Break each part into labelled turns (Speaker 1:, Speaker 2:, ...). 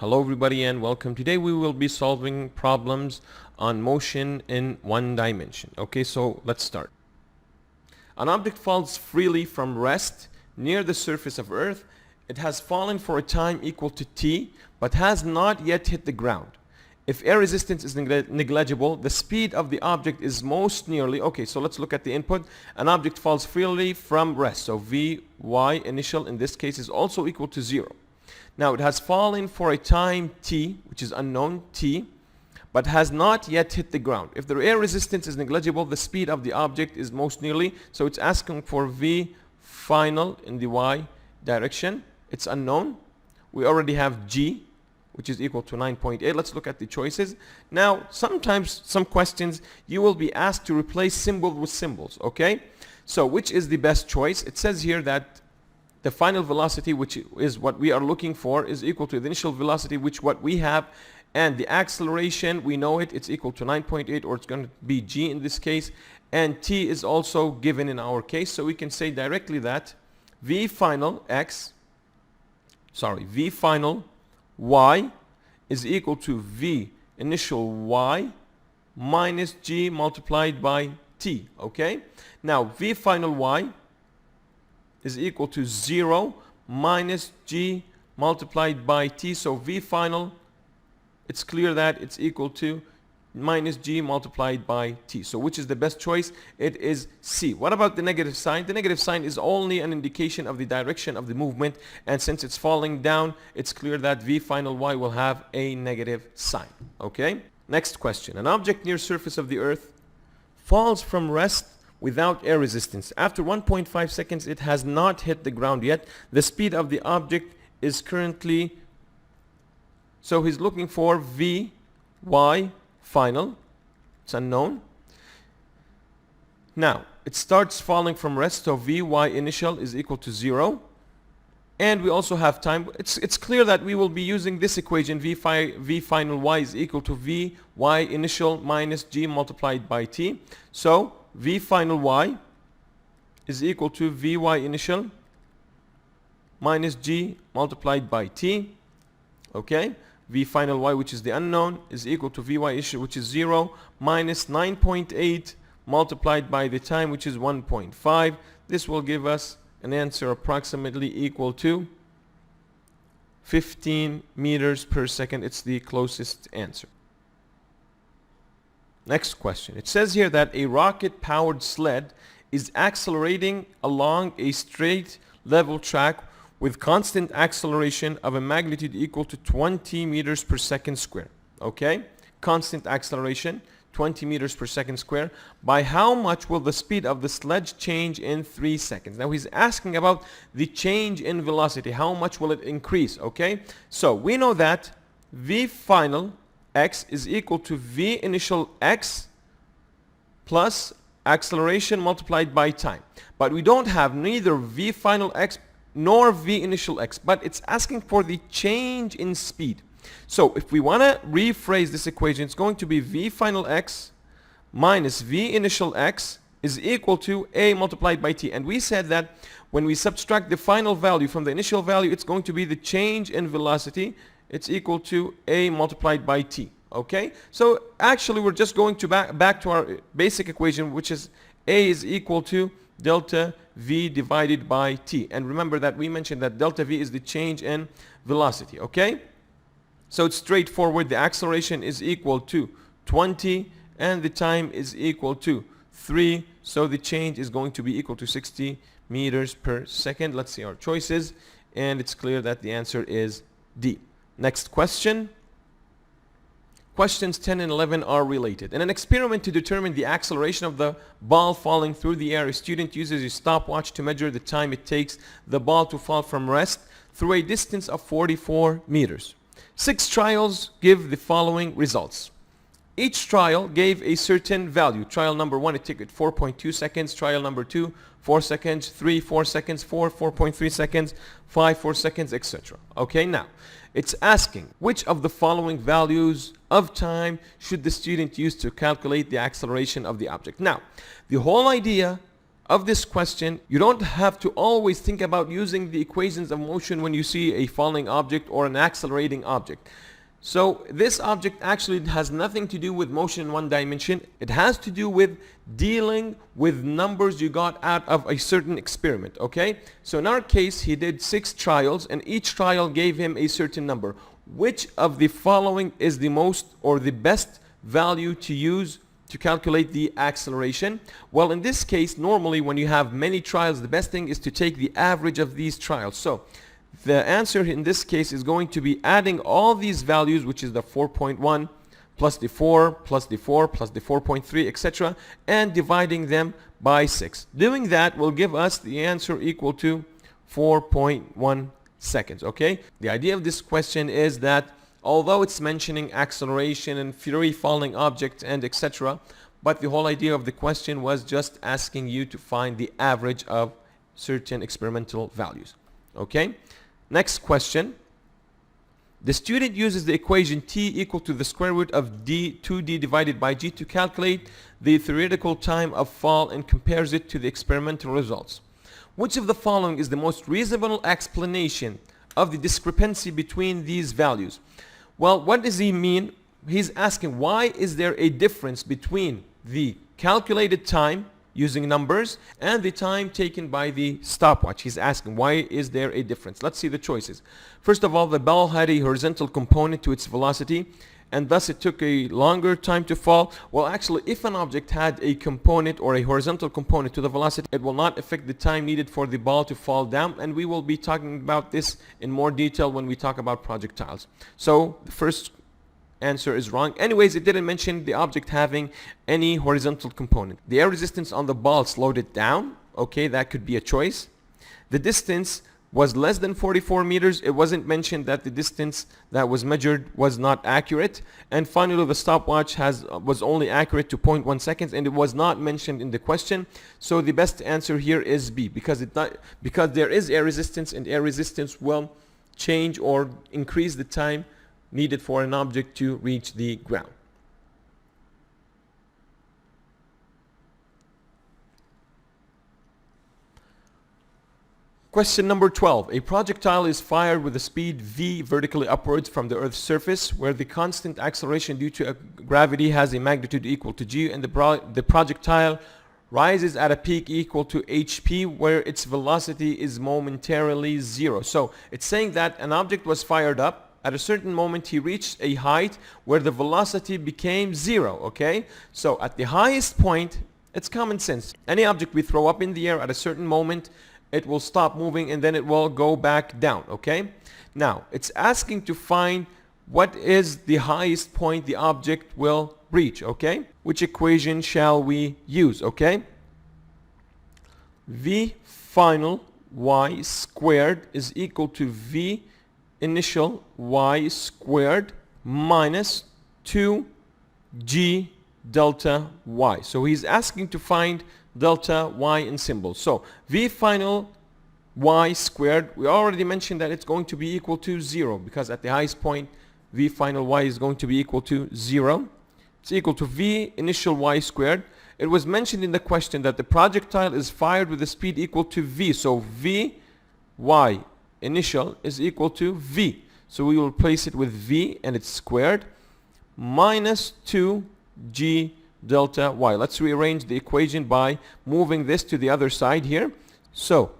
Speaker 1: Hello everybody and welcome. Today we will be solving problems on motion in one dimension. Okay, so let's start. An object falls freely from rest near the surface of Earth. It has fallen for a time equal to t, but has not yet hit the ground. If air resistance is negligible, the speed of the object is most nearly, okay, so let's look at the input. An object falls freely from rest, so Vy initial in this case is also equal to 0. Now it has fallen for a time t, which is unknown t, but has not yet hit the ground. If the air resistance is negligible, the speed of the object is most nearly, so it's asking for V final in the y direction. It's unknown. We already have g, which is equal to 9.8. Let's look at the choices. Now, sometimes some questions you will be asked to replace symbols with symbols, okay? So which is the best choice? It says here that the final velocity, which is what we are looking for, is equal to the initial velocity, which what we have, and the acceleration, we know it's equal to 9.8, or it's going to be g in this case, and t is also given in our case, so we can say directly that v final y is equal to v initial y minus g multiplied by t, okay? Now, v final y is equal to 0 minus g multiplied by t. So v final, it's clear that it's equal to minus g multiplied by t. So which is the best choice? It is C. What about the negative sign? The negative sign is only an indication of the direction of the movement, and since it's falling down, it's clear that v final y will have a negative sign. Okay? Next question. An object near surface of the Earth falls from rest without air resistance. After 1.5 seconds, it has not hit the ground yet. The speed of the object is currently, so he's looking for Vy final. It's unknown. Now, it starts falling from rest, so Vy initial is equal to 0. And we also have time. It's clear that we will be using this equation, v final y is equal to Vy initial minus g multiplied by t. So v final y is equal to Vy initial minus g multiplied by t. Okay, v final y, which is the unknown, is equal to Vy initial, which is 0, minus 9.8 multiplied by the time, which is 1.5. This will give us an answer approximately equal to 15 meters per second. It's the closest answer. Next question. It says here that a rocket-powered sled is accelerating along a straight level track with constant acceleration of a magnitude equal to 20 meters per second square. Okay? Constant acceleration, 20 meters per second square. By how much will the speed of the sledge change in 3 seconds? Now he's asking about the change in velocity. How much will it increase? Okay? So we know that v final x is equal to v initial x plus acceleration multiplied by time. But we don't have neither v final x nor v initial x, but it's asking for the change in speed. So if we want to rephrase this equation, it's going to be v final x minus v initial x is equal to a multiplied by t. And we said that when we subtract the final value from the initial value, it's going to be the change in velocity. It's equal to a multiplied by t. Okay? So actually we're just going to back to our basic equation, which is a is equal to delta v divided by t. And remember that we mentioned that delta v is the change in velocity. Okay? So it's straightforward. The acceleration is equal to 20 and the time is equal to 3. So the change is going to be equal to 60 meters per second. Let's see our choices. And it's clear that the answer is D. Next question. Questions 10 and 11 are related. In an experiment to determine the acceleration of the ball falling through the air, a student uses a stopwatch to measure the time it takes the ball to fall from rest through a distance of 44 meters. 6 trials give the following results. Each trial gave a certain value. Trial number 1, it took 4.2 seconds. Trial number 2, 4 seconds. 3, 4 seconds. 4, 4.3 seconds. 5, 4 seconds, etc. Okay, now, it's asking which of the following values of time should the student use to calculate the acceleration of the object. Now, the whole idea of this question, you don't have to always think about using the equations of motion when you see a falling object or an accelerating object. So this object actually has nothing to do with motion in one dimension. It has to do with dealing with numbers you got out of a certain experiment, okay? So in our case, he did 6 trials and each trial gave him a certain number. Which of the following is the most or the best value to use to calculate the acceleration? Well, in this case, normally when you have many trials, the best thing is to take the average of these trials. So the answer in this case is going to be adding all these values, which is the 4.1 plus the 4 plus the 4 plus the 4.3, etc., and dividing them by 6. Doing that will give us the answer equal to 4.1 seconds, okay? The idea of this question is that although it's mentioning acceleration and free falling objects and etc., but the whole idea of the question was just asking you to find the average of certain experimental values, okay? Next question. The student uses the equation t equal to the square root of 2d divided by g to calculate the theoretical time of fall and compares it to the experimental results. Which of the following is the most reasonable explanation of the discrepancy between these values? Well, what does he mean? He's asking, why is there a difference between the calculated time using numbers and the time taken by the stopwatch? He's asking, why is there a difference? Let's see the choices. First of all, the ball had a horizontal component to its velocity, and thus it took a longer time to fall. Well, actually, if an object had a component or a horizontal component to the velocity, it will not affect the time needed for the ball to fall down, and we will be talking about this in more detail when we talk about projectiles. So the first answer is wrong. Anyways, it didn't mention the object having any horizontal component. The air resistance on the ball slowed it down. Okay, that could be a choice. The distance was less than 44 meters. It wasn't mentioned that the distance that was measured was not accurate. And finally, the stopwatch was only accurate to 0.1 seconds, and it was not mentioned in the question. So the best answer here is B, because there is air resistance, and air resistance will change or increase the time needed for an object to reach the ground. Question number 12. A projectile is fired with a speed v vertically upwards from the Earth's surface, where the constant acceleration due to gravity has a magnitude equal to g, and the projectile rises at a peak equal to hp, where its velocity is momentarily 0. So it's saying that an object was fired up. At a certain moment, he reached a height where the velocity became 0, okay? So at the highest point, it's common sense. Any object we throw up in the air at a certain moment, it will stop moving and then it will go back down, okay? Now, it's asking to find what is the highest point the object will reach, okay? Which equation shall we use, okay? V final y squared is equal to V initial y squared minus 2g delta y. So he's asking to find delta y in symbols. So V final y squared, we already mentioned that it's going to be equal to 0, because at the highest point V final y is going to be equal to 0. It's equal to V initial y squared. It was mentioned in the question that the projectile is fired with a speed equal to v. So V y initial is equal to v. So we will replace it with v and it's squared minus 2g delta y. Let's rearrange the equation by moving this to the other side here. So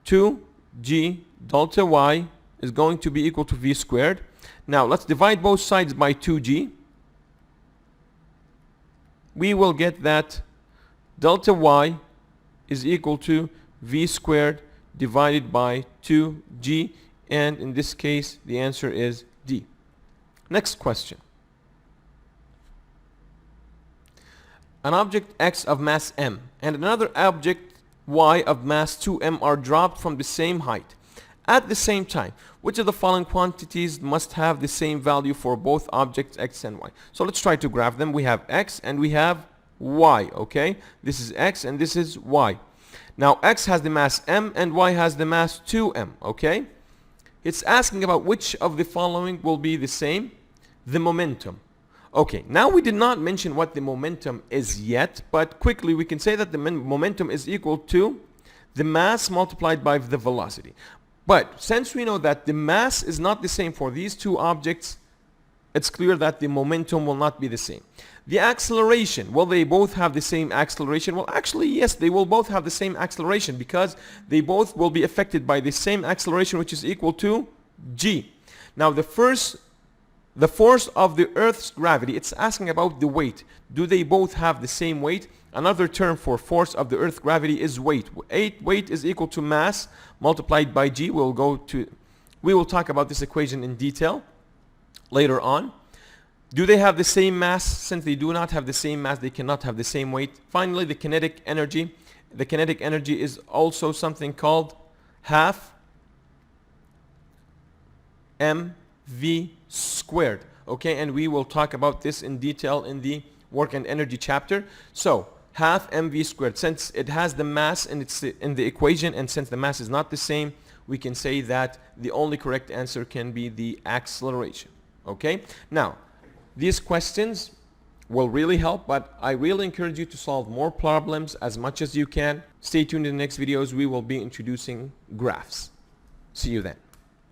Speaker 1: 2g delta y is going to be equal to v squared. Now let's divide both sides by 2g. We will get that delta y is equal to v squared divided by 2g, and in this case the answer is D. Next question. An object x of mass m and another object y of mass 2m are dropped from the same height at the same time. Which of the following quantities must have the same value for both objects x and y? So let's try to graph them. We have x and we have y, okay? This is x and this is y. Now x has the mass m and y has the mass 2m, okay? It's asking about which of the following will be the same. The momentum. Okay, now we did not mention what the momentum is yet, but quickly we can say that the momentum is equal to the mass multiplied by the velocity. But since we know that the mass is not the same for these two objects, it's clear that the momentum will not be the same. The acceleration, will they both have the same acceleration? Well, actually, yes, they will both have the same acceleration because they both will be affected by the same acceleration, which is equal to g. Now, the force of the Earth's gravity, it's asking about the weight. Do they both have the same weight? Another term for force of the Earth's gravity is weight. Weight is equal to mass multiplied by g. We will talk about this equation in detail later on. Do they have the same mass? Since they do not have the same mass, they cannot have the same weight. Finally, the kinetic energy. The kinetic energy is also something called half mv squared. Okay, and we will talk about this in detail in the work and energy chapter. So half mv squared, since it has the mass in the equation, and since the mass is not the same, we can say that the only correct answer can be the acceleration. Okay, now these questions will really help, but I really encourage you to solve more problems as much as you can. Stay tuned in the next videos. We will be introducing graphs. See you then.